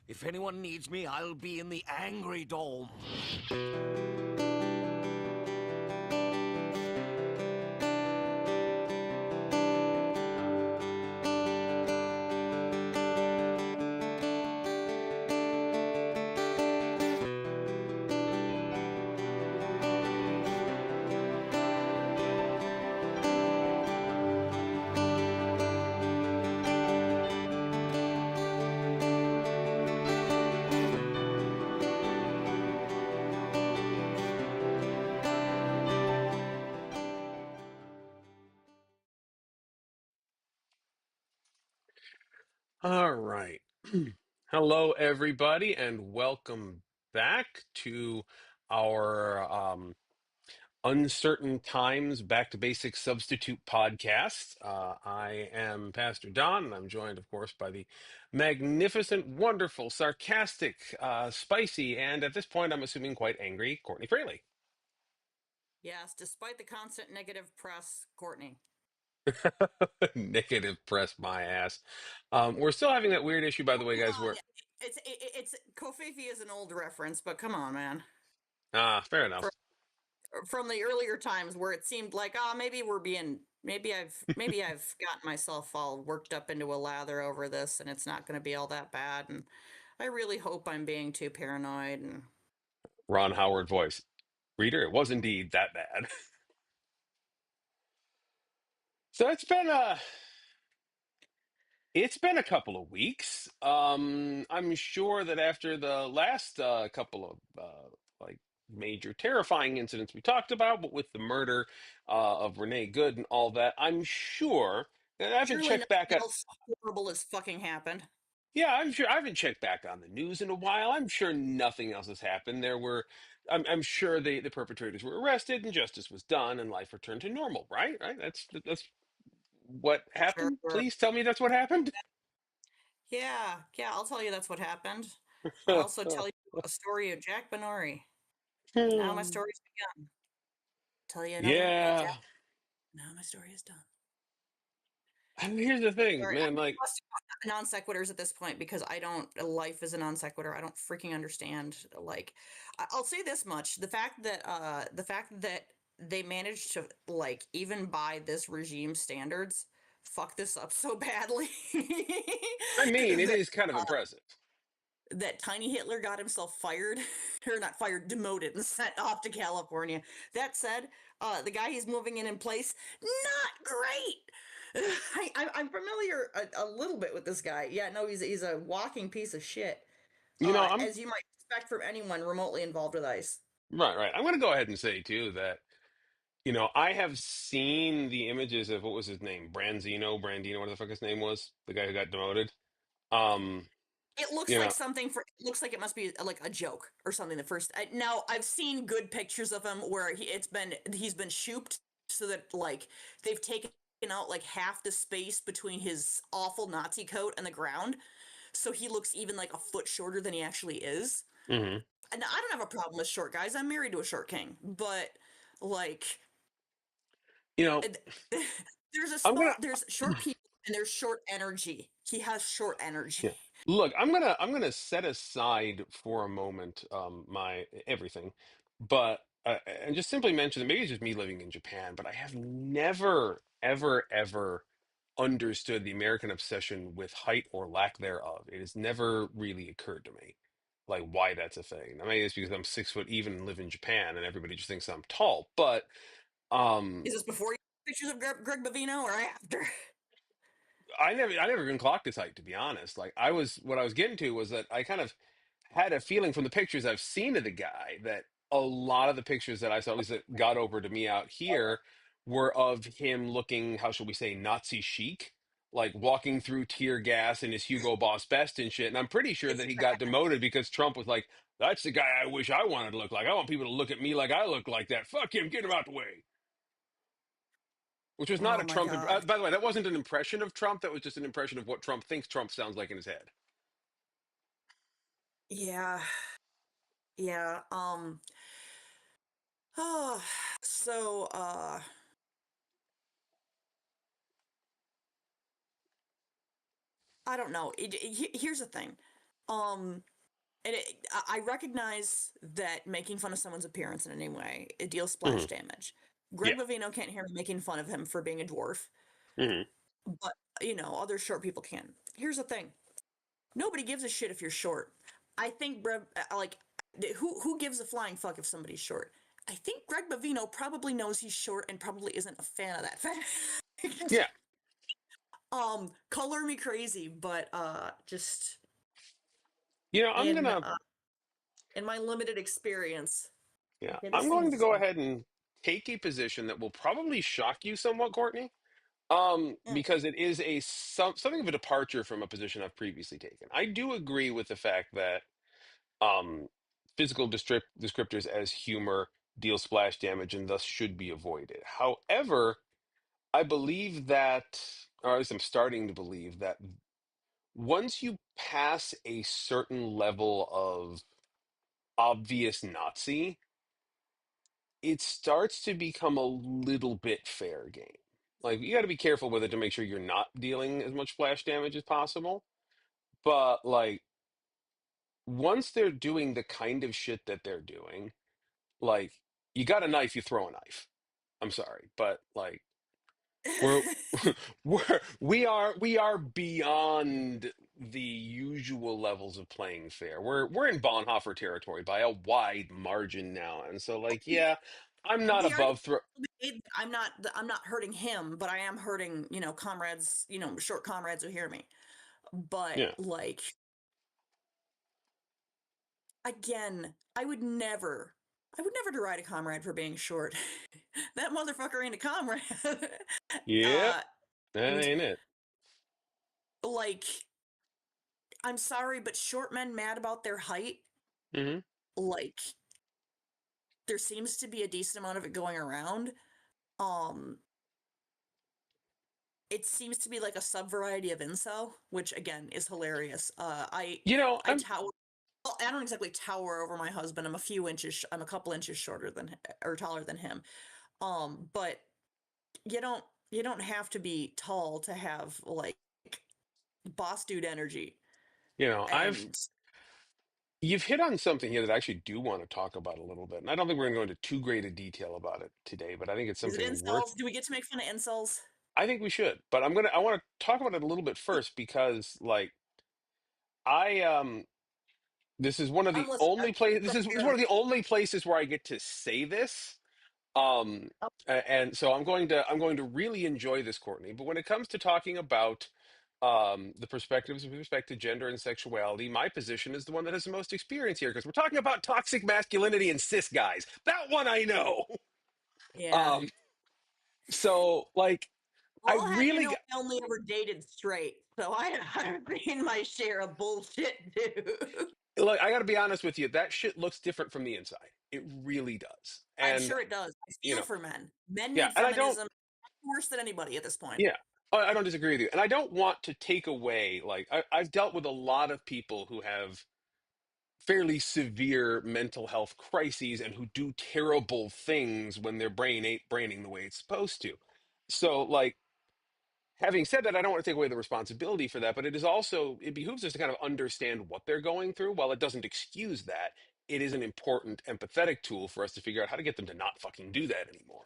If anyone needs me, I'll be in the Angry Dome. All right. Hello, everybody, and welcome back to our Uncertain Times Back to Basics Substitute podcast. I am Pastor Don, and I'm joined, of course, by the magnificent, wonderful, sarcastic, spicy, and at this point, I'm assuming quite angry Courtney Fraley. Yes, despite the constant negative press, Courtney. Negative press my ass. We're still having that weird issue, by the way, guys, Well, where, it's Kofifi is an old reference, but come on, man. fair From enough. from the earlier times where it seemed like, maybe we're being, maybe I've gotten myself all worked up into a lather over this, and it's not going to be all that bad. And I really hope I'm being too paranoid. And Ron Howard voice. Reader, it was indeed that bad. So it's been a couple of weeks. I'm sure that after the last couple of like major terrifying incidents we talked about, but with the murder of Renee Good and all that, I'm sure that I haven't surely checked back nothing at. else horrible has fucking happened. Yeah, I'm sure I haven't checked back on the news in a while. I'm sure nothing else has happened. I'm sure the perpetrators were arrested and justice was done and life returned to normal. Right, right. That's what Sure. happened. Please tell me that's what happened. Yeah, yeah, I'll tell you that's what happened. I'll also tell you a story of Jack Benori. Now my story's begun. Tell you another one about Jack. Yeah. Now my story is done. I mean, here's the thing, Sorry, man. I'm Like, busting non sequiturs at this point because I don't. Life is a non sequitur. I don't freaking understand. Like, I'll say this much: the fact that they managed to, like, even by this regime standards, fuck this up so badly I mean, it that is kind of impressive. that tiny Hitler got himself fired, or not fired, demoted and sent off to California. That said, the guy he's moving in place, not great. I'm familiar a little bit with this guy. Yeah, no, he's a walking piece of shit, I'm as you might expect from anyone remotely involved with ICE. right, right. I'm going to go ahead and say too that I have seen the images of what was his name, Brandino, what the fuck his name was, the guy who got demoted. Um, It looks you like know, something for. It looks like it must be like a joke or something. The first now I've seen good pictures of him where he's been shooped so that, like, they've taken out like half the space between his awful Nazi coat and the ground, so he looks even like a foot shorter than he actually is. mhm. And I don't have a problem with short guys. I'm married to a short king, but, like, You know, it- there's a I'm gonna. spot. There's short people and there's short energy. He has short energy. Yeah. Look, I'm gonna set aside for a moment my everything, but and just simply mention that maybe it's just me living in Japan, but I have never, ever, ever understood the American obsession with height or lack thereof. It has never really occurred to me, like why that's a thing. I mean, it's because I'm 6 foot even and live in Japan, and everybody just thinks I'm tall. But um, Is this before you pictures of Greg Bavino or after? I never even clocked his height, to be honest. Like what I was getting to was that I kind of had a feeling from the pictures I've seen of the guy that a lot of the pictures that I saw, at least that got over to me out here, were of him looking, how shall we say, Nazi chic, like walking through tear gas in his Hugo Boss best and shit. And I'm pretty sure It's that he got tragic. demoted because Trump was like, "That's the guy I wish I wanted to look like. I want people to look at me like I look like that. Fuck him, get him out the way." Which was not Oh a my Trump. God. By the way, that wasn't an impression of Trump. That was just an impression of what Trump thinks Trump sounds like in his head. Yeah. Yeah. Oh, so I don't know. Here's the thing. Um, and I recognize that making fun of someone's appearance in any way, it deals splash Hmm. damage. Yeah. Greg Vivino can't hear me making fun of him for being a dwarf, Hmm. but other short people can. Here's the thing: nobody gives a shit if you're short. I think who gives a flying fuck if somebody's short? I think Greg Bavino probably knows he's short and probably isn't a fan of that fact. Yeah. Color me crazy, but just I'm in gonna, uh, in my limited experience, yeah, okay, this I'm going seems to just go like ahead and take a position that will probably shock you somewhat, Courtney. mm, Because it is something of a departure from a position I've previously taken. I do agree with the fact that um, physical descriptors as humor deal splash damage and thus should be avoided. However, I believe that, or at least I'm starting to believe that once you pass a certain level of obvious Nazi, it starts to become a little bit fair game. Like you got to be careful with it to make sure you're not dealing as much splash damage as possible. But like once they're doing the kind of shit that they're doing, like you got a knife, you throw a knife. I'm sorry, but like we're we are beyond the usual levels of playing fair. We're in Bonhoeffer territory by a wide margin now, and so like yeah, I'm not the argument above throw. will be made that I'm not hurting him, but I am hurting comrades, short comrades who hear me. But Yeah, like again, I would never deride a comrade for being short. That motherfucker ain't a comrade. yep, uh, that and ain't it. like, I'm sorry, but short men mad about their height, Hmm. like, there seems to be a decent amount of it going around. Um, it seems to be like a sub variety of incel, which again is hilarious. I I'm tower. Well, I don't exactly tower over my husband. I'm a couple inches shorter than or taller than him. But you don't you don't have to be tall to have like boss dude energy. I've And you've hit on something here that I actually do want to talk about a little bit, and I don't think we're going to go into too great a detail about it today, but I think it's is it something worth. incels? Do we get to make fun of incels? I think we should, but I want to talk about it a little bit first because like I this is one of I'm the listening. only place this is one Prepared. of the only places where I get to say this. Um and so I'm going to really enjoy this, Courtney. But when it comes to talking about the perspectives with respect to gender and sexuality, my position is the one that has the most experience here because we're talking about toxic masculinity and cis guys. That one I know. Yeah. Um so like I I'll have you really know I only ever dated straight, so I've seen my share of bullshit, dude. Look, I got to be honest with you. That shit looks different from the inside. It really does. I'm And, sure it does. I you feel know, for men. Men yeah, need and I don't, feminism worse than anybody at this point. yeah, I don't disagree with you. And I don't want to take away, like, I've dealt with a lot of people who have fairly severe mental health crises and who do terrible things when their brain ain't braining the way it's supposed to. So, like, having said that, I don't want to take away the responsibility for that, but it behooves us to kind of understand what they're going through. While it doesn't excuse that, it is an important empathetic tool for us to figure out how to get them to not fucking do that anymore.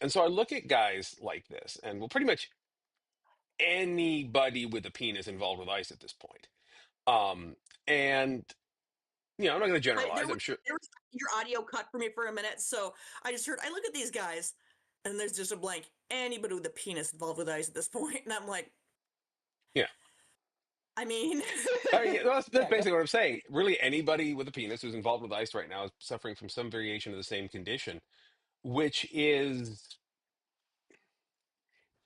And so I look at guys like this, and well, pretty much anybody with a penis involved with ICE at this point. Um, and, I'm not going to I, generalize. I'm sure, there was your audio cut for me for a minute, so I just heard. I look at these guys, and there's just a blank. Anybody with a penis involved with ice at this point, and I'm like, yeah. I mean, Yeah, that's yeah, go. basically what I'm saying. Really, anybody with a penis who's involved with ICE right now is suffering from some variation of the same condition, which is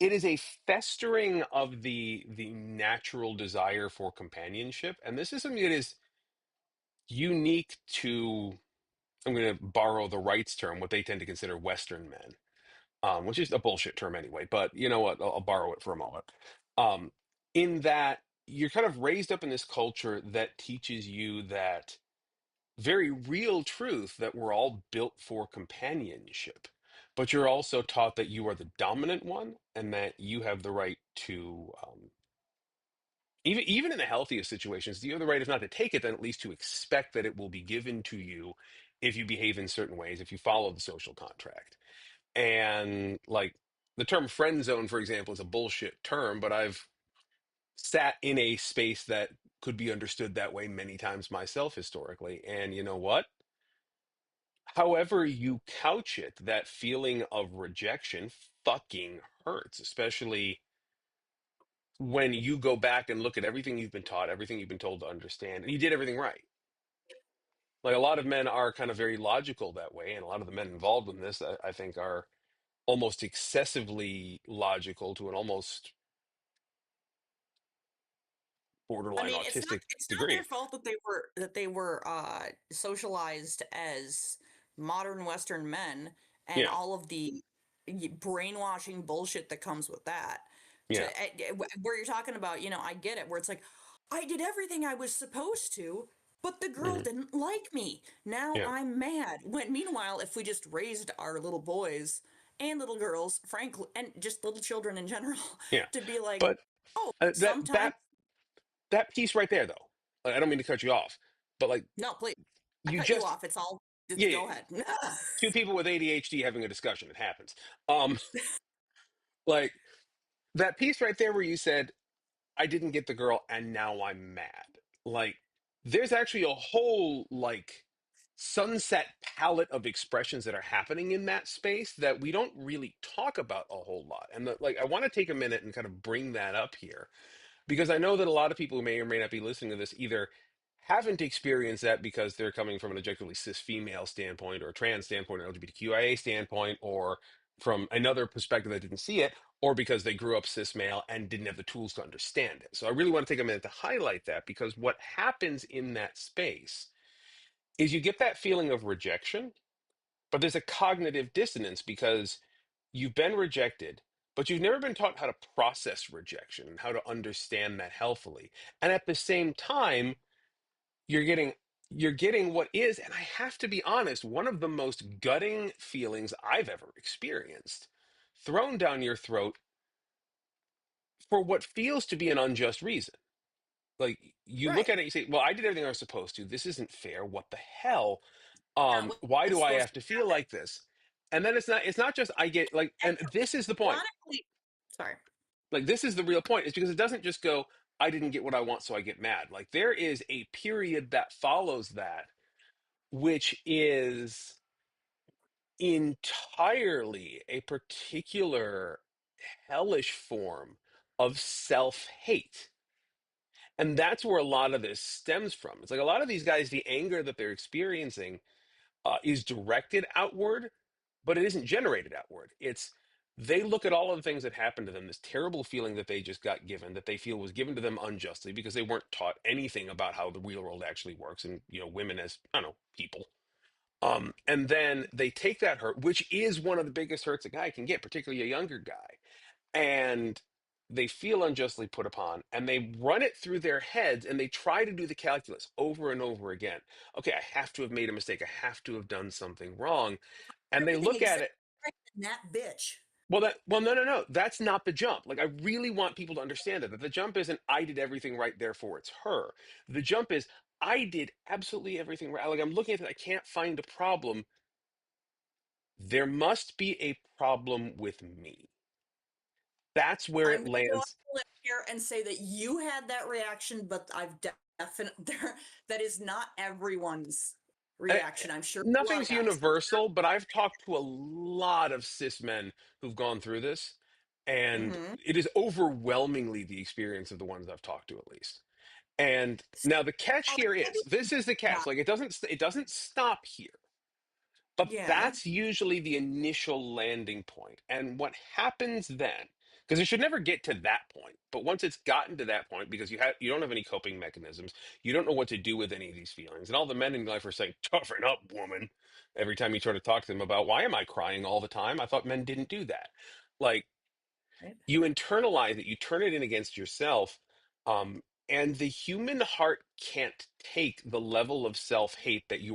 it is a festering of the natural desire for companionship, and this is something that is unique to, I'm going to borrow the rights term, what they tend to consider Western men, which is a bullshit term anyway, but you know what, I'll borrow it for a moment. um, in that you're kind of raised up in this culture that teaches you that very real truth that we're all built for companionship. But you're also taught that you are the dominant one and that you have the right to even in the healthiest situations, you have the right, if not to take it, then at least to expect that it will be given to you if you behave in certain ways, if you follow the social contract. And like the term friend zone, for example, is a bullshit term, but I've sat in a space that could be understood that way many times myself historically. And you know what? However you couch it, that feeling of rejection fucking hurts, especially when you go back and look at everything you've been taught, everything you've been told to understand, and you did everything right. Like a lot of men are kind of very logical that way, and a lot of the men involved in this, I think, are almost excessively logical to an almost I borderline mean, autistic it's not degree. their fault that they were socialized as modern Western men and Yeah, all of the brainwashing bullshit that comes with that. yeah, Where you're talking about, I get it. Where it's like, I did everything I was supposed to, but the girl hmm, didn't like me. Now yeah, I'm mad. When meanwhile, if we just raised our little boys and little girls, frankly, and just little children in general, yeah. to be like, But oh, that sometimes. that piece right there, though, like, I don't mean to cut you off, but like No, please. I you cut you just, off. It's all. It's yeah, go ahead. two people with ADHD having a discussion, it happens. Um, like that piece right there where you said, I didn't get the girl and now I'm mad. Like, there's actually a whole like sunset palette of expressions that are happening in that space that we don't really talk about a whole lot. And like, I want to take a minute and kind of bring that up here because I know that a lot of people who may or may not be listening to this either haven't experienced that because they're coming from an objectively cis female standpoint or a trans standpoint or LGBTQIA standpoint or from another perspective that didn't see it, or because they grew up cis male and didn't have the tools to understand it. So I really want to take a minute to highlight that because what happens in that space is you get that feeling of rejection, but there's a cognitive dissonance because you've been rejected, but you've never been taught how to process rejection and how to understand that healthily. And at the same time, you're getting you're getting what is, and I have to be honest, one of the most gutting feelings I've ever experienced thrown down your throat for what feels to be an unjust reason. Like you look Right. at it, you say, "Well, I did everything I was supposed to. This isn't fair. What the hell? Not Why what's do I supposed have to to feel like this?" And then it's not just I get like, and happen. this is the point. Ironically, sorry. Like this is the real point, is because it doesn't just go, I didn't get what I want, so I get mad. Like there is a period that follows that, which is entirely a particular hellish form of self-hate. And that's where a lot of this stems from. It's like a lot of these guys, the anger that they're experiencing is directed outward, but it isn't generated outward. It's they look at all of the things that happened to them, this terrible feeling that they just got given, that they feel was given to them unjustly because they weren't taught anything about how the real world actually works, and women as I don't know people. And then they take that hurt, which is one of the biggest hurts a guy can get, particularly a younger guy, and they feel unjustly put upon, and they run it through their heads, and they try to do the calculus over and over again. Okay, I have to have made a mistake. I have to have done something wrong, and they Everything look at except it. that bitch. Well, no, no, no. That's not the jump. Like, I really want people to understand that the jump isn't I did everything right, therefore it's her. The jump is I did absolutely everything right. Like, I'm looking at it, I can't find a problem. There must be a problem with me. That's where I'm it going to go on lands. the list here and say that you had that reaction, but I've definitely that is not everyone's And reaction. I'm sure a lot of nothing's guys. universal, but I've talked to a lot of cis men who've gone through this, and Mm-hmm. it is overwhelmingly the experience of the ones I've talked to, at least. And now the catch Oh, here is this is the yeah, catch. Like it doesn't stop here. But yeah. that's usually the initial landing point. And what happens then, because it should never get to that point, but once it's gotten to that point, because you don't have any coping mechanisms, you don't know what to do with any of these feelings. And all the men in your life are saying, toughen up, woman. Every time you try to talk to them about why am I crying all the time? I thought men didn't do that. Like Right. you internalize it, you turn it in against yourself. And the human heart can't take the level of self-hate that you